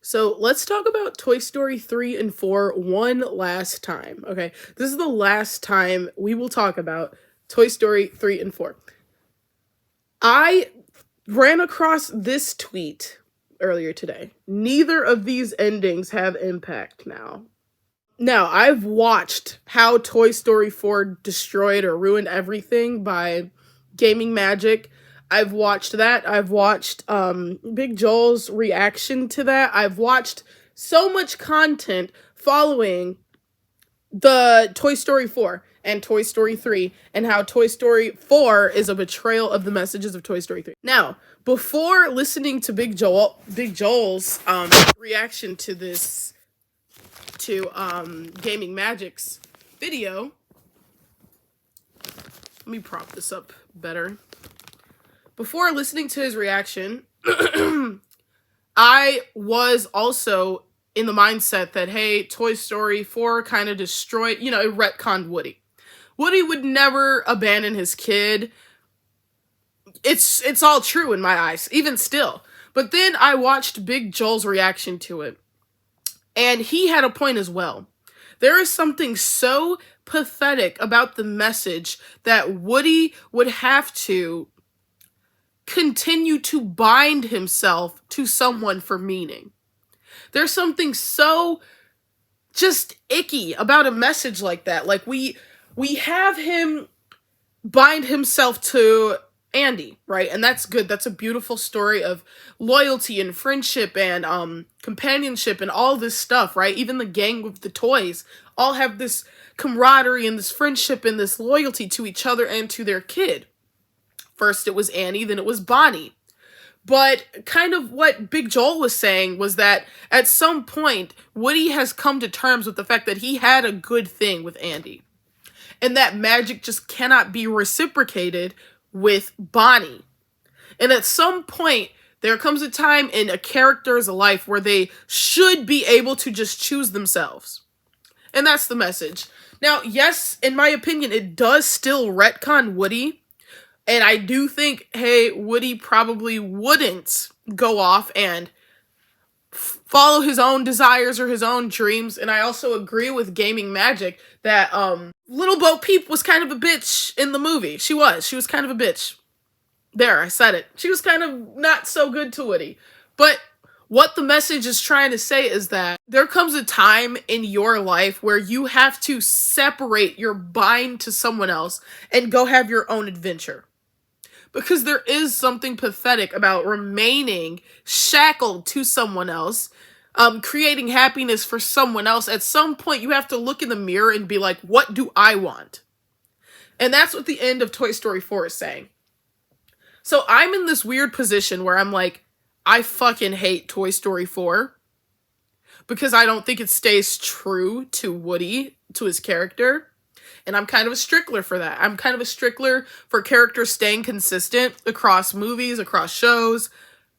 So let's talk about Toy Story 3 and 4 one last time. Okay, this is the last time we will talk about Toy Story 3 and 4. I ran across this tweet earlier today. Neither of these endings have impact now. Now, I've watched how Toy Story 4 destroyed or ruined everything by Gaming Magic. I've watched that. I've watched Big Joel's reaction to that. I've watched so much content following the Toy Story 4 and Toy Story 3 and how Toy Story 4 is a betrayal of the messages of Toy Story 3. Now, before listening to Big Joel's reaction to this to Gaming Magic's video. Let me prop this up better. Before listening to his reaction, I was also in the mindset that, hey, Toy Story 4 kind of destroyed, it retconned Woody. Woody would never abandon his kid. It's all true in my eyes, even still. But then I watched Big Joel's reaction to it. And he had a point as well. There is something so pathetic about the message that Woody would have to continue to bind himself to someone for meaning. There's something so just icky about a message like that. Like we have him bind himself to Andy, right? And that's good. That's a beautiful story of loyalty and friendship and companionship and all this stuff, right? Even the gang with the toys all have this camaraderie and this friendship and this loyalty to each other and to their kid. First it was Annie, then it was Bonnie. But kind of what Big Joel was saying was that at some point, Woody has come to terms with the fact that he had a good thing with Andy. And that magic just cannot be reciprocated with Bonnie. And at some point, there comes a time in a character's life where they should be able to just choose themselves. And that's the message. Now, yes, in my opinion, it does still retcon Woody. And I do think, hey, Woody probably wouldn't go off and follow his own desires or his own dreams. And I also agree with Gaming Magic that Little Bo Peep was kind of a bitch in the movie. She was kind of a bitch. There, I said it. She was kind of not so good to Woody. But what the message is trying to say is that there comes a time in your life where you have to separate your bind to someone else and go have your own adventure. Because there is something pathetic about remaining shackled to someone else, creating happiness for someone else. At some point, you have to look in the mirror and be like, what do I want? And that's what the end of Toy Story 4 is saying. So I'm in this weird position where I'm like, I fucking hate Toy Story 4 because I don't think it stays true to Woody, to his character. And I'm kind of a stickler for that. I'm kind of a stickler for characters staying consistent across movies, across shows.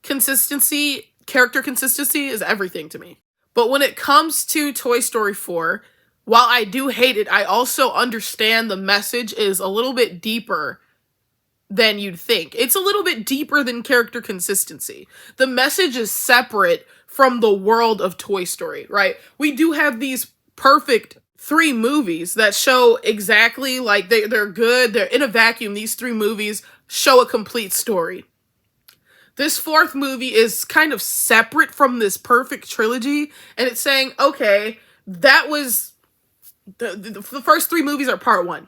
Character consistency is everything to me. But when it comes to Toy Story 4, while I do hate it, I also understand the message is a little bit deeper than you'd think. It's a little bit deeper than character consistency. The message is separate from the world of Toy Story, right? We do have these perfect 3 movies that show exactly like they're good. They're in a vacuum. These 3 movies show a complete story. This 4th movie is kind of separate from this perfect trilogy, and it's saying, okay, that was the first 3 movies are part 1.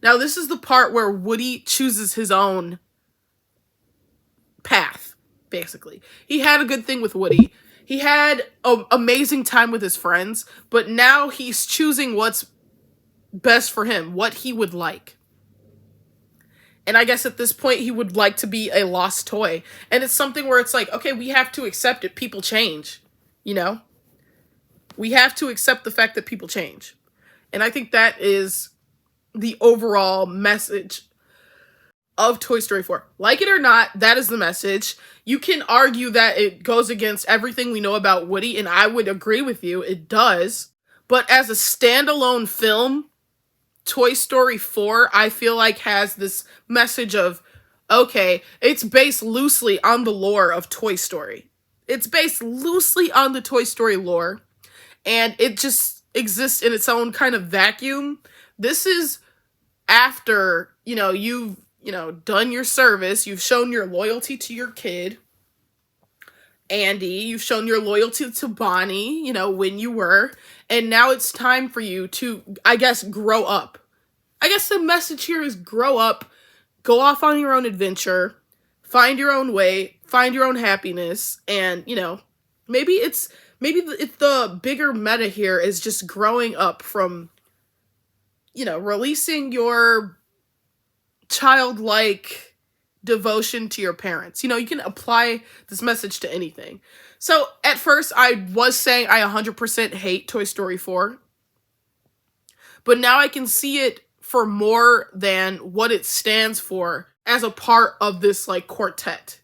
Now this is the part where Woody chooses his own path, basically. He had a good thing with Woody. He had an amazing time with his friends, but now he's choosing what's best for him, what he would like. And I guess at this point, he would like to be a lost toy. And it's something where it's like, okay, we have to accept it. People change, We have to accept the fact that people change. And I think that is the overall message of Toy Story 4. Like it or not, that is the message. You can argue that it goes against everything we know about Woody, and I would agree with you, it does. But as a standalone film, Toy Story 4, I feel like has this message of, okay, it's based loosely on the lore of Toy Story. It's based loosely on the Toy Story lore, and it just exists in its own kind of vacuum. This is after, you've, done your service, you've shown your loyalty to your kid, Andy, you've shown your loyalty to Bonnie, when you were, and now it's time for you to, I guess, grow up. I guess the message here is grow up, go off on your own adventure, find your own way, find your own happiness, and, maybe the bigger meta here is just growing up from, releasing your childlike devotion to your parents. You can apply this message to anything. So at first I was saying I 100% hate Toy Story 4, but now I can see it for more than what it stands for as a part of this quartet.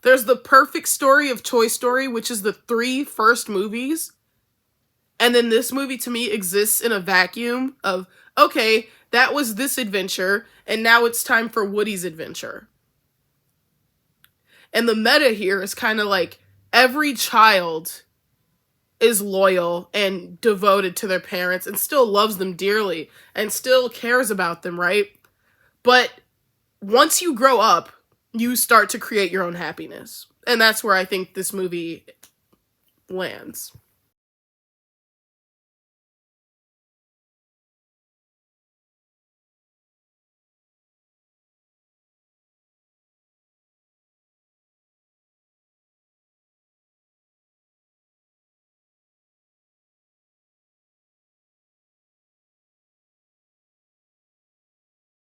There's the perfect story of Toy Story, which is the 3 first movies. And then this movie to me exists in a vacuum of, okay, that was this adventure, and now it's time for Woody's adventure. And the meta here is kind of like every child is loyal and devoted to their parents and still loves them dearly and still cares about them, right? But once you grow up, you start to create your own happiness. And that's where I think this movie lands.